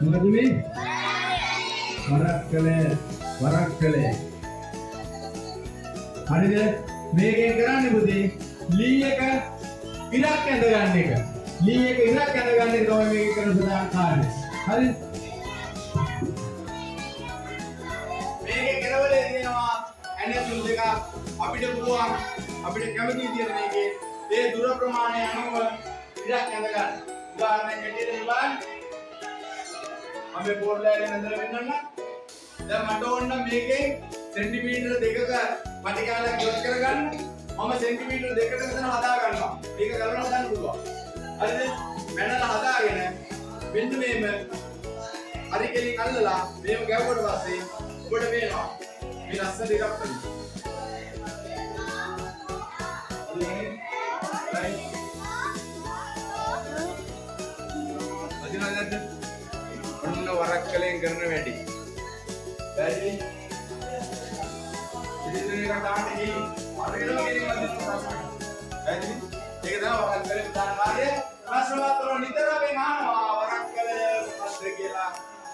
මොකද මේ? වරක්කලේ. හරිද? මේකෙන් කරන්නේ පුතේ ලී එක ඉරක් ඇඳ ගන්න එක. ලී එක ඉරක් ඇඳ ගන්න එක තමයි මේක කරන ප්‍රධාන කාර්යය. හරිද? මේකේ කෙරවලේ තියෙනවා ඇනතුල් දෙක අපිට පුළුවන් අපිට කැමති විදිහට මේකේ ඒ දුර ප්‍රමාණය අනුව ඉරක් ඇඳ ගන්න. උදාහරණයක් ඇටියට බලන්න. අපි බෝඩ් එකේ ඇඳලා වෙන්නන්න. දැන් මට ඕන නම් මේකේ සෙන්ටිමීටර දෙකක පටි කාලයක් ඉවත් කරගන්න. මම සෙන්ටිමීටර දෙකකට විතර හදා ගන්නවා. මේක කරලා හදන්න පුළුවන්. හරිද? මැනලා හදාගෙන මෙන්න මේම හරි කෙලින් අල්ලලා මේව ගැවුවට පස්සේ ඔබට මේනවා. මේ ලස්සන දෙකක් තියෙනවා. අදිනාද ඔන්න වරක්කලෙන් කරන වැඩි. බැරි. ඉතින් මේක දාන්න ගිහින් අරගෙන ගෙනියන්න බැරි. ඒක තමයි වරක්කලෙන් දාන කාර්යය. ප්‍රශ්නවත්තර නිතරම අහනවා වරක්කල මොකක්ද කියලා.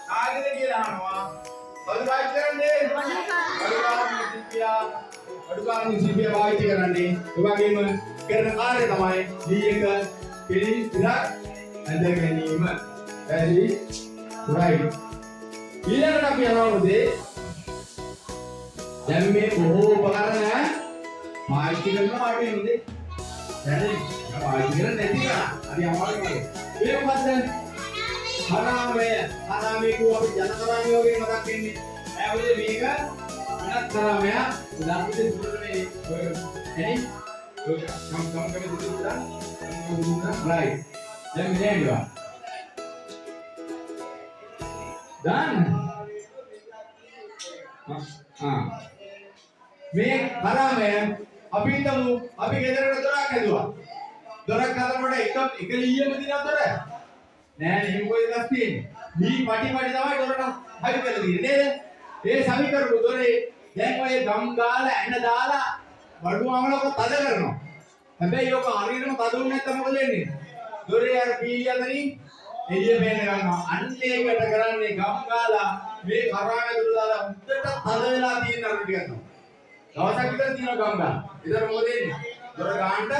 කාගෙද කියලා අහනවා. අදුපාවිච්චි කරන්නේ. අදුපාවිච්චි පාවිච්චි කරන්නේ. ඒ වගේම කරන කාර්යය තමයි දී එක පිළි ඉරක් ඇඳ ගැනීම. බැරි. right. ඊළඟට අපි යනවා මොදේ දැන් මේ බොහෝ උපකරණ පාවිච්චි කරනවා අපි මොදේ දැන් පාවිච්චි කරන්නේ නැති කරා අපි අමාරුයි මේ මොකද්ද හරාමය කියුවා අපි ජනතරාමය වගේ මතක් වෙන්නේ නෑ මොදේ මේක වෙනත් තරමය උදාහරණයක් දුන්නේ එනි කම් දුන්නා right දැන් මෙහෙම done මේ හරාමය අපි හිතමු අපි ගෙදරට දොරක් හැදුවා දොරක් හදනකොට එක ලීයම දිනන දොර නෑ නේ මොකද එකක් තියෙන්නේ ලී පටි තමයි දොරට හරි කරලා තියෙන්නේ නේද ඒ සමි කරපු දොරේ දැන් ඔය ගම් ගාලා ඇන දාලා බඩුවමලක තද කරනවා හැබැයි ඔක හරියටම තද වුනේ නැත්නම් මොකද වෙන්නේ දොරේ අර පීලිය අතරින් එළිය පේන ගන්නවා අන්න ඒකට කරන්නේ ගම් ගාලා මේ කරාන දුර දාලා උඩට තද වෙලා තියෙන අර ටික ගන්නවා දවසක් විතර තියෙනවා ගම් ගාලා ඉතින් මොකද වෙන්නේ දොර ගානට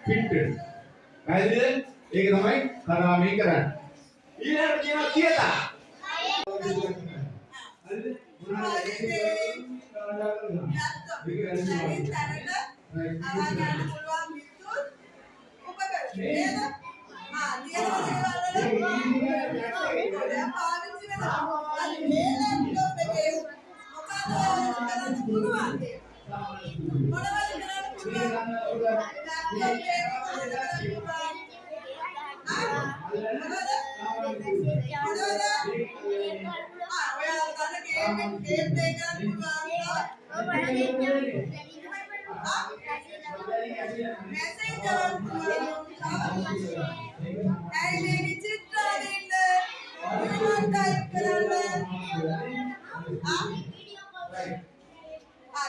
ෆිට වෙනවා හරිද ඒක තමයි කරාමේ කරන්නේ ඊළඟට තියෙනවා තියලා හරිද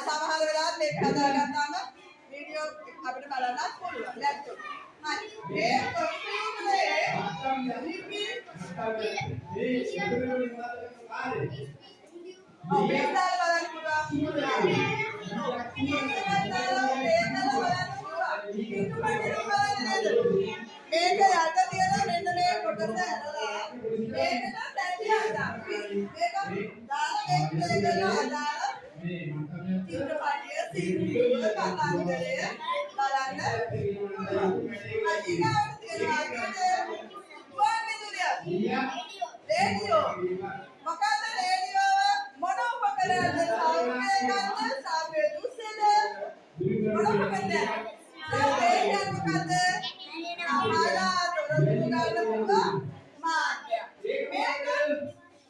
සමහර වෙලාවට මේක හදාගත්තාම වීඩියෝ අපිට බලන්නත් පුළුවන් ලැප්ටොප්. හරි. මේ කම්පියුටරේ ලිපි මේක දාලා බලන්න පුළුවන්. මේක යට තියෙන මෙන්න මේ කොටස ඇරලා මේකට දැඩි හදා. මේක දාලා මේක කරලා දාලා චිත්‍රපටිය සිංහල කතාන්දරය බලන්න. අදිනාවට තියෙනවා රේඩියෝ. මොකද රේඩියෝව මොන උපකරණද සාපේකන්ද සාපේ දුස්සේද මොන උපකරණද සාපේකන් මොකද ආලා තොරතුරු ගන්න පුළුවන් මාධ්‍ය. මේක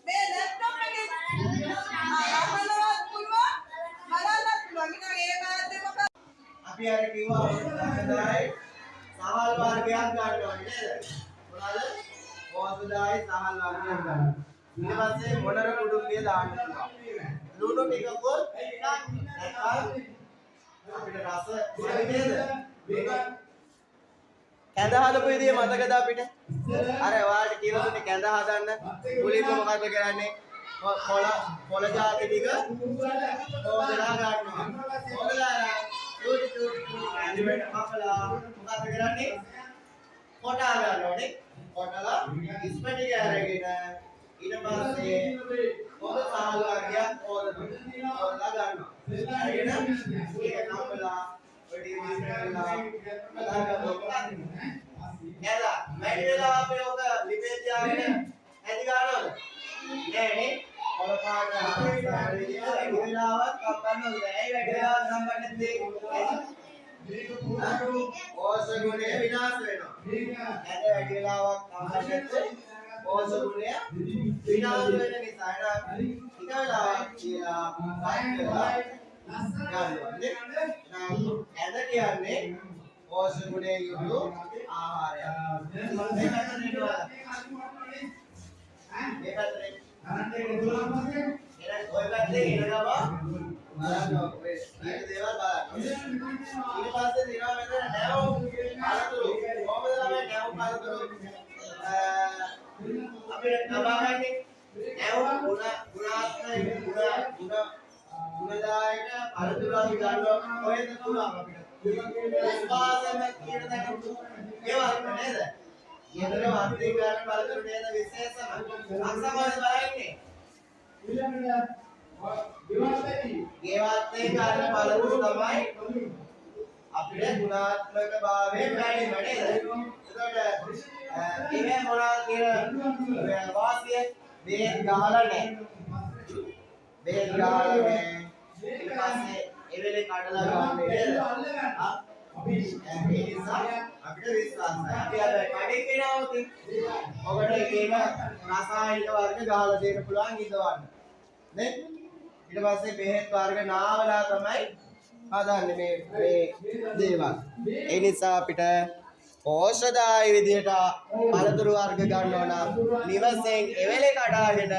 මේ ලැප්ටොප් එකේ අපි අර කිව්වා සදායි සහල් වර්ගයක් ගන්නවා නේද? මොනවාද? ඕසදායි සහල් වර්ගයක් ගන්නවා. ඊට පස්සේ මොනර කුඩුම්බිය දාන්න පුළුවන්. ලුණු ටිකකුත් නැත්නම් අපිට රස හරි නේද? මේක කැඳ හදපු විදිය මතකද අපිට? අර ඔයාලට කියලා දුන්නේ කැඳ හදන්න. මුලින්ම මොකද කරන්නේ? පොළ ජාති ටික හොදලා ගන්නවා. හොදලා චූටි කැඳුමට කපලා මොකද කරන්නේ? කොටා ගන්නෝනේ. කොටලා ඉස්පටි ගෑරගෙන ඊට පස්සේ පොළ සාල් වර්ගයක් හොදලා ගන්නවා. අරගෙන ඒක කපලා වැඩි විදිහට එලා වැඩි වෙලා අපි ඔක ලිපේ තියාගෙන ඇදි ගන්නවද? නෑනේ. පොළ පාට වැඩි වෙලාවක් කපන්න ඕනේ. ඇයි වැඩි වෙලාවක් කපන්නේ? ඕස ගුණය විනාශ වෙනවා. ඇද වැඩි වෙලාවක් කපන්නේ ඕස ගුණය විනාශ වෙන නිසා ටික වෙලාවක් කියලා ගන්නවා. ඇද කියන්නේ ඕස ගුණයේ යුතු ආහාරයක්. මේ පැත්තේ ඔය පැත්තේ ඉනනවා බලන්න ඔය ඊට දේවල් බලන්න. ඊට පස්සේ දිනවා මෙතන නැව් පළතුරු. කොහොමද ළමයි නැව් පළතුරු අපිට ලබාගන්නේ? නැව් ගුණදායක පළතුරු අපි ගන්නවා කොහෙද පුළුවන් අපිට? විශ්වාසම කියන දේ ඒවත් නේද? ඊතර වාර්තික ගන්න පළතුරු නේද විශේෂම අක්ෂරවල බලන්නේ. ගෙවත්තේ ගන්න පළතුරු තමයි අපිට ගුණාත්මක භාවයෙන් වැඩිම නේද? එතකොට ඉන්නේ මොනවා කියන වාසිය බේත් ගහලා නැහැ. බේත් ගහලා නැහැ. ඊට පස්සේ එවෙලේ කඩලා ගන්න නේද? අපි ඒ නිසා අපිට විශ්වාසයි. අපි අර කඩේ කෙනාවොත් ඔකට එක එක රසායනික වර්ග ගහලා දෙන්න පුළුවන් ඉදවන්න. නේ? ඊට පස්සේ බෙහෙත් වර්ග නාවලා තමයි හදන්නේ මේ දේවල්. ඒ නිසා අපිට ඖෂධායි විදියට පළතුරු වර්ග ගන්න ඕන. නිවසෙන් එවෙලේ කඩාගෙන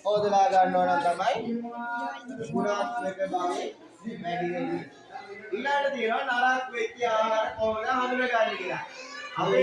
හොදලා ගන්න ඕන තමයි ගුණාත්මක භාවය වැඩි වෙන්නේ. ඊළඟට තියෙනවා නරක වෙච්ච ආහාර කොහොමද හඳුනගන්නේ කියලා. අපි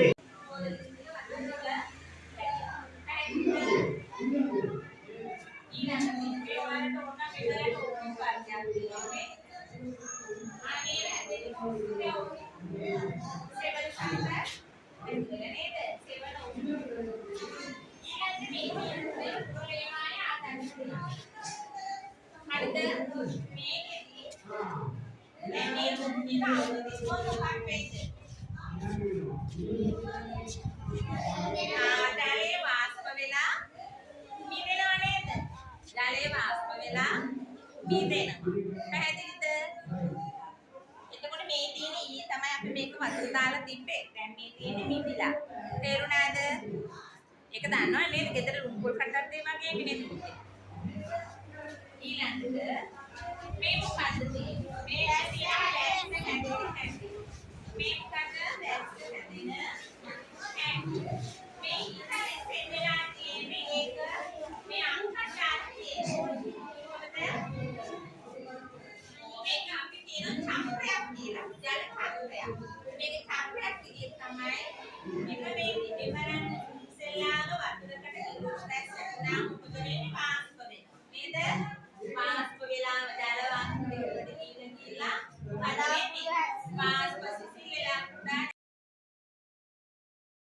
ජලයේ වාෂ්ප වෙලා මිදෙනව නේද? ජලයේ වාෂ්ප වෙලා මිදෙනවා. පැහැදිලිද? එතකොට මේ තියෙන ඊ තමයි අපි මේක වතුර දාලා තිබ්බේ. දැන් මේ තියෙන්නේ මිදිලා. තේරුණාද? ඒක දන්නව නේද? ගෙදර රුම්පොල් කටක් දෙයි වගේ නේද? ඊළඟට මේ මොකද්ද තියෙන්නේ? මේ ඇසියා ලැස්ස හැදෙන්නේ. මේ මොකද්ද? ලැස්ස හැදෙන මේ ඉතරේ පෙන්නලා තියෙන්නේ ඒක මේ අංකශාල තියෙන්නේ. මේක අපි කියන චක්‍රයක් කියලා. ජල චක්‍රයක්.